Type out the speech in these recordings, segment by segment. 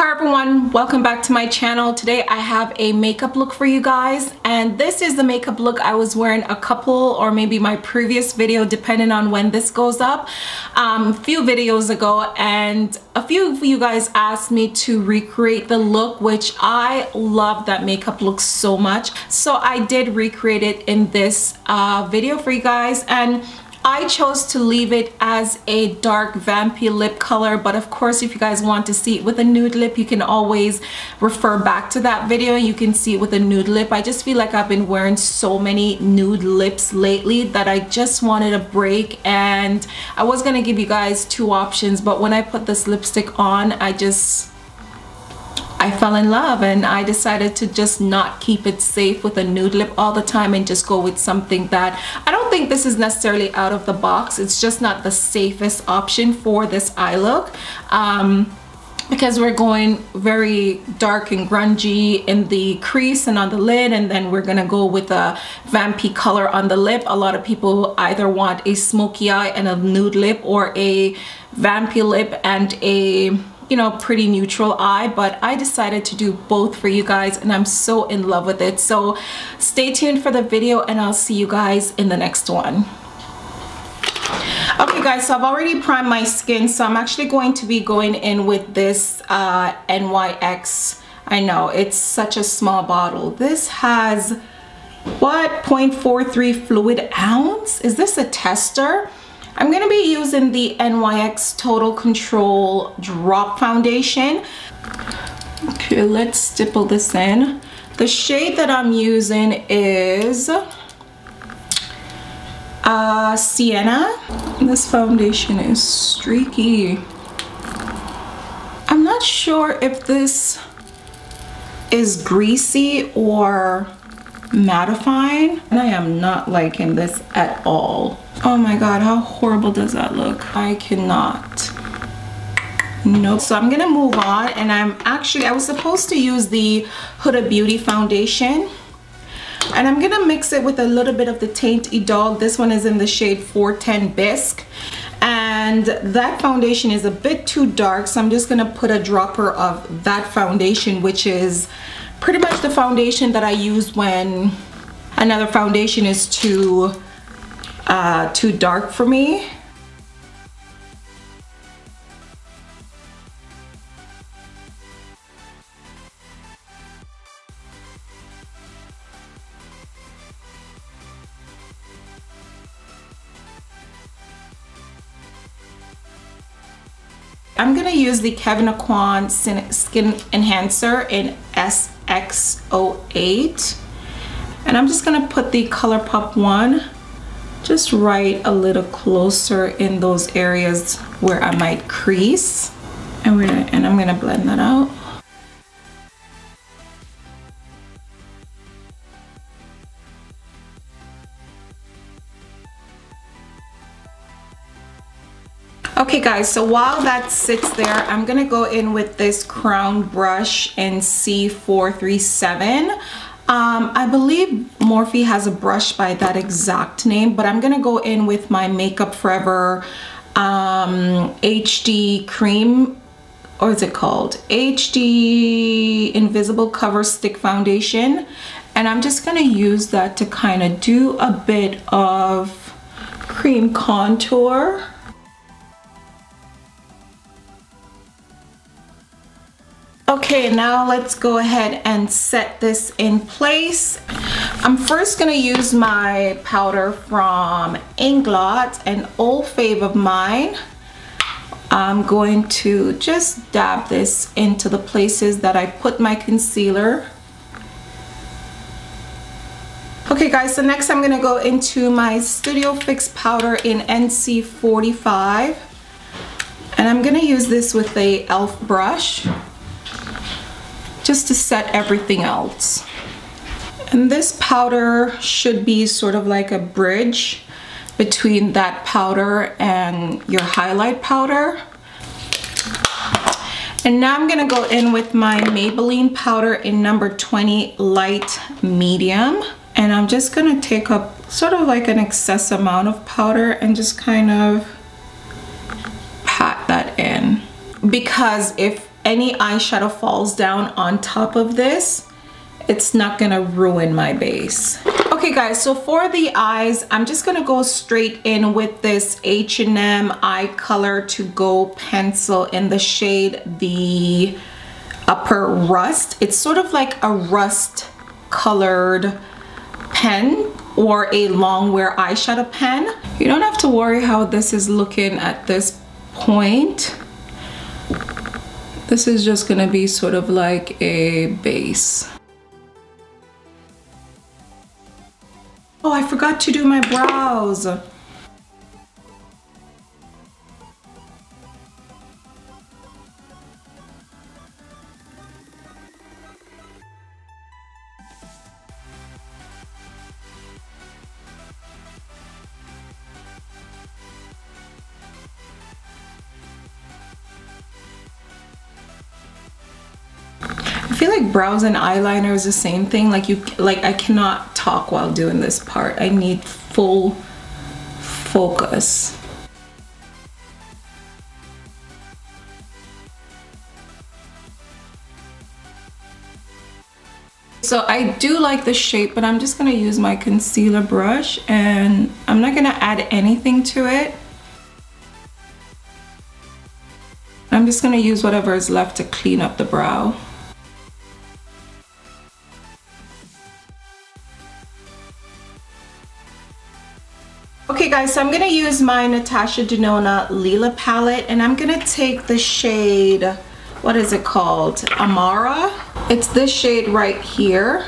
Hi everyone, welcome back to my channel. Today I have a makeup look for you guys, and this is the makeup look I was wearing a couple or maybe my previous video depending on when this goes up a few videos ago, and a few of you guys asked me to recreate the look, which I love that makeup look so much, so I did recreate it in this video for you guys. And I chose to leave it as a dark vampy lip color, but of course if you guys want to see it with a nude lip, you can always refer back to that video. You can see it with a nude lip. I just feel like I've been wearing so many nude lips lately that I just wanted a break, and I was gonna give you guys two options, but when I put this lipstick on, I fell in love and I decided to just not keep it safe with a nude lip all the time and just go with something that I don't think this is necessarily out of the box. It's just not the safest option for this eye look because we're going very dark and grungy in the crease and on the lid, and then we're gonna go with a vampy color on the lip. A lot of people either want a smoky eye and a nude lip, or a vampy lip and a pretty neutral eye, but I decided to do both for you guys and I'm so in love with it. So stay tuned for the video and I'll see you guys in the next one. Okay guys, so I've already primed my skin, so I'm actually going to be going in with this NYX. I know it's such a small bottle. This has what, 0.43 fluid ounce? Is this a tester? I'm going to be using the NYX Total Control Drop Foundation. Okay, let's stipple this in. The shade that I'm using is Sienna. This foundation is streaky. I'm not sure if this is greasy or mattifying, and I am not liking this at all. Oh my god, how horrible does that look? I cannot. Nope. So I'm gonna move on, and I was supposed to use the Huda Beauty foundation, and I'm gonna mix it with a little bit of the Teint Idole. This one is in the shade 410 Bisque, and that foundation is a bit too dark, so I'm just gonna put a dropper of that foundation, which is pretty much the foundation that I use when another foundation is too dark for me. I'm gonna use the Kevyn Aucoin Skin Enhancer in SX08, and I'm just gonna put the Colourpop one just right a little closer in those areas where I might crease, and I'm gonna blend that out. Okay guys, so while that sits there, I'm gonna go in with this crown brush in C437. I believe Morphe has a brush by that exact name, but I'm gonna go in with my Makeup Forever HD cream, or is it called HD Invisible Cover Stick Foundation, and I'm just gonna use that to kind of do a bit of cream contour. Okay, now let's go ahead and set this in place. I'm first gonna use my powder from Inglot, an old fave of mine. I'm going to just dab this into the places that I put my concealer. Okay guys, so next I'm gonna go into my Studio Fix powder in NC45, and I'm gonna use this with a e.l.f. brush just to set everything else. And this powder should be sort of like a bridge between that powder and your highlight powder. And now I'm gonna go in with my Maybelline powder in number 20 Light Medium, and I'm just gonna take up sort of like an excess amount of powder and just kind of pat that in. because if any eyeshadow falls down on top of this, it's not gonna ruin my base. Okay guys, so for the eyes, I'm just gonna go straight in with this H&M Eye Color To Go pencil in the shade the Upper Rust. It's sort of like a rust colored pen or a long wear eyeshadow pen. You don't have to worry how this is looking at this point. This is just gonna be sort of like a base. Oh, I forgot to do my brows. I feel like brows and eyeliner is the same thing. Like I cannot talk while doing this part. I need full focus. So I do like the shape, but I'm just gonna use my concealer brush and I'm not gonna add anything to it. I'm just gonna use whatever is left to clean up the brow. Okay guys, so I'm gonna use my Natasha Denona LILA palette and I'm gonna take the shade, what is it called? Amara. It's this shade right here.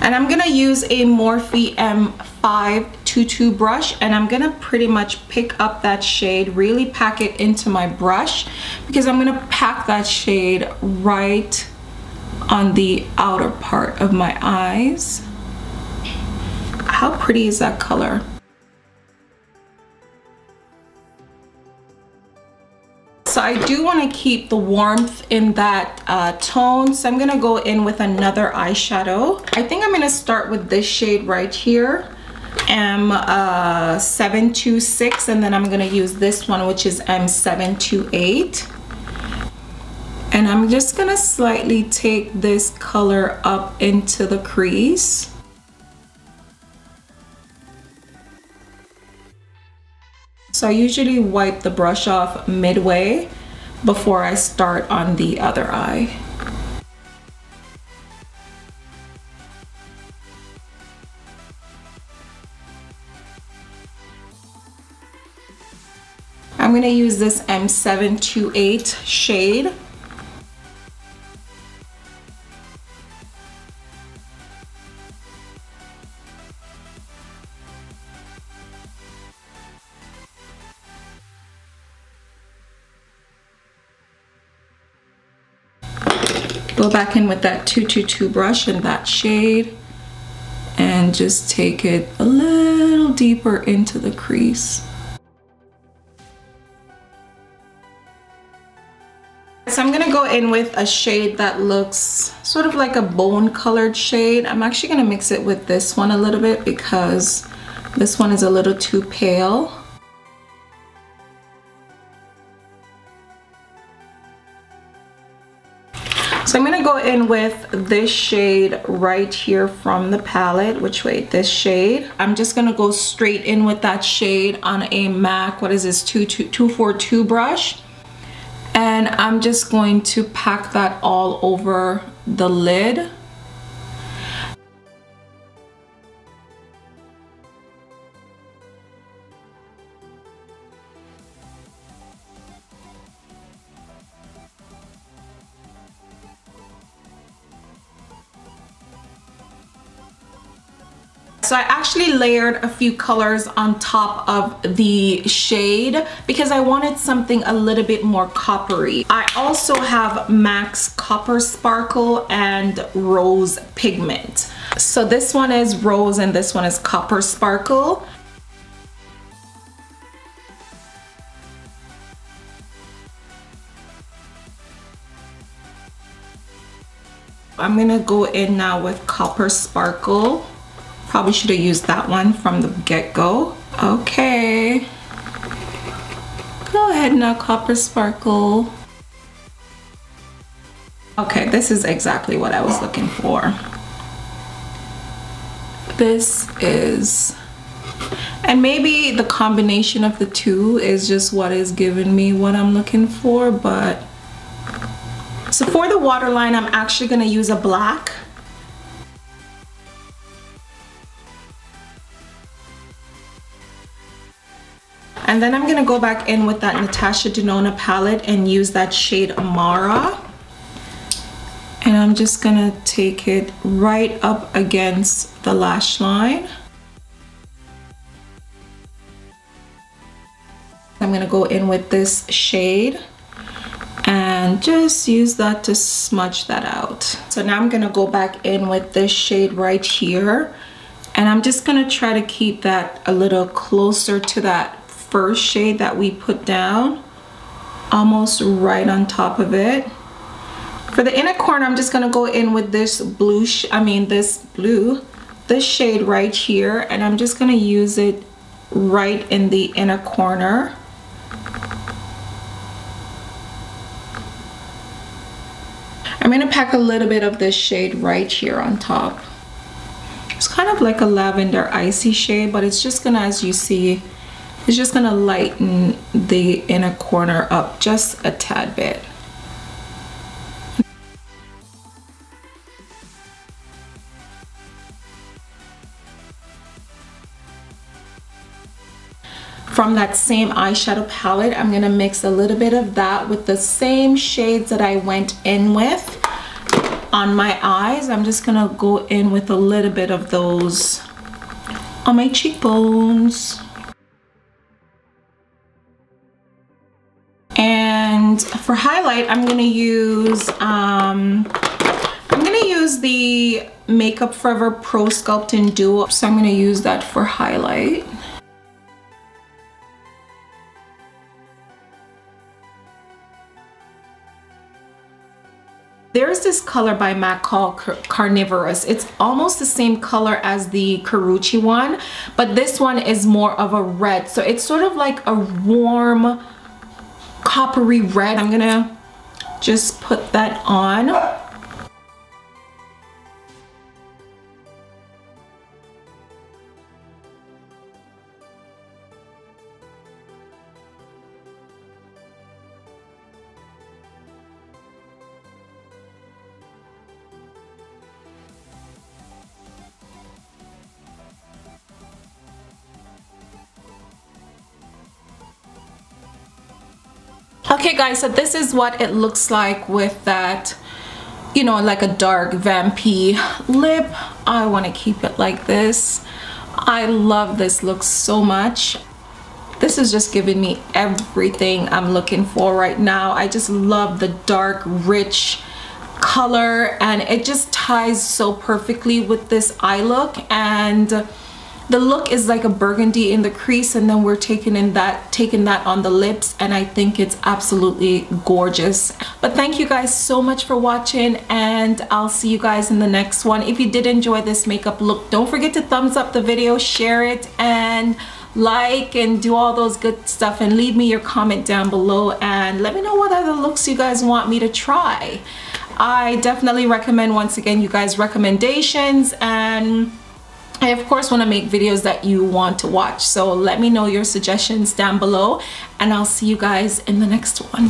And I'm gonna use a Morphe M522 brush and I'm gonna pretty much pick up that shade, really pack it into my brush because I'm gonna pack that shade right on the outer part of my eyes. How pretty is that color? So I do want to keep the warmth in that tone, so I'm gonna go in with another eyeshadow. I think I'm gonna start with this shade right here, M726, and then I'm gonna use this one, which is M728. And I'm just gonna slightly take this color up into the crease. So I usually wipe the brush off midway before I start on the other eye. I'm going to use this M728 shade. Go back in with that 222 brush and that shade and just take it a little deeper into the crease. So I'm gonna go in with a shade that looks sort of like a bone colored shade. I'm actually gonna mix it with this one a little bit because this one is a little too pale. So I'm gonna go in with this shade right here from the palette, this shade. I'm just gonna go straight in with that shade on a MAC, what is this, 242 brush. And I'm just going to pack that all over the lid. So I actually layered a few colors on top of the shade because I wanted something a little bit more coppery. I also have MAC's Copper Sparkle and Rose Pigment. So this one is Rose and this one is Copper Sparkle. I'm gonna go in now with Copper Sparkle. Probably should have used that one from the get-go. Okay. Go ahead now, Copper Sparkle. Okay, this is exactly what I was looking for. This is, and maybe the combination of the two is just what is giving me what I'm looking for, but so for the waterline, I'm actually gonna use a black. And then I'm gonna go back in with that Natasha Denona palette and use that shade Amara. And I'm just gonna take it right up against the lash line. I'm gonna go in with this shade and just use that to smudge that out. So now I'm gonna go back in with this shade right here. And I'm just gonna try to keep that a little closer to that first shade that we put down, almost right on top of it. For the inner corner, I'm just gonna go in with this blue, this shade right here, and I'm just gonna use it right in the inner corner. I'm gonna pack a little bit of this shade right here on top. It's kind of like a lavender icy shade, but it's just gonna, as you see, it's just gonna lighten the inner corner up just a tad bit. From that same eyeshadow palette, I'm gonna mix a little bit of that with the same shades that I went in with on my eyes. I'm just gonna go in with a little bit of those on my cheekbones. And for highlight, I'm gonna use the Makeup Forever Pro Sculpting Duo. So I'm gonna use that for highlight. There's this color by MAC called Carnivorous. It's almost the same color as the Karuchi one, but this one is more of a red. So it's sort of like a warm, coppery red. I'm gonna just put that on. Okay guys, so this is what it looks like with that, you know, like a dark Vampy lip. I want to keep it like this. I love this look so much. This is just giving me everything I'm looking for right now. I just love the dark, rich color, and it just ties so perfectly with this eye look. And the look is like a burgundy in the crease, and then we're taking that on the lips, and I think it's absolutely gorgeous. But thank you guys so much for watching, and I'll see you guys in the next one. If you did enjoy this makeup look, don't forget to thumbs up the video, share it, and like and do all those good stuff, and leave me your comment down below and let me know what other looks you guys want me to try. I definitely recommend, once again, you guys recommendations, and I of course want to make videos that you want to watch, so let me know your suggestions down below, and I'll see you guys in the next one.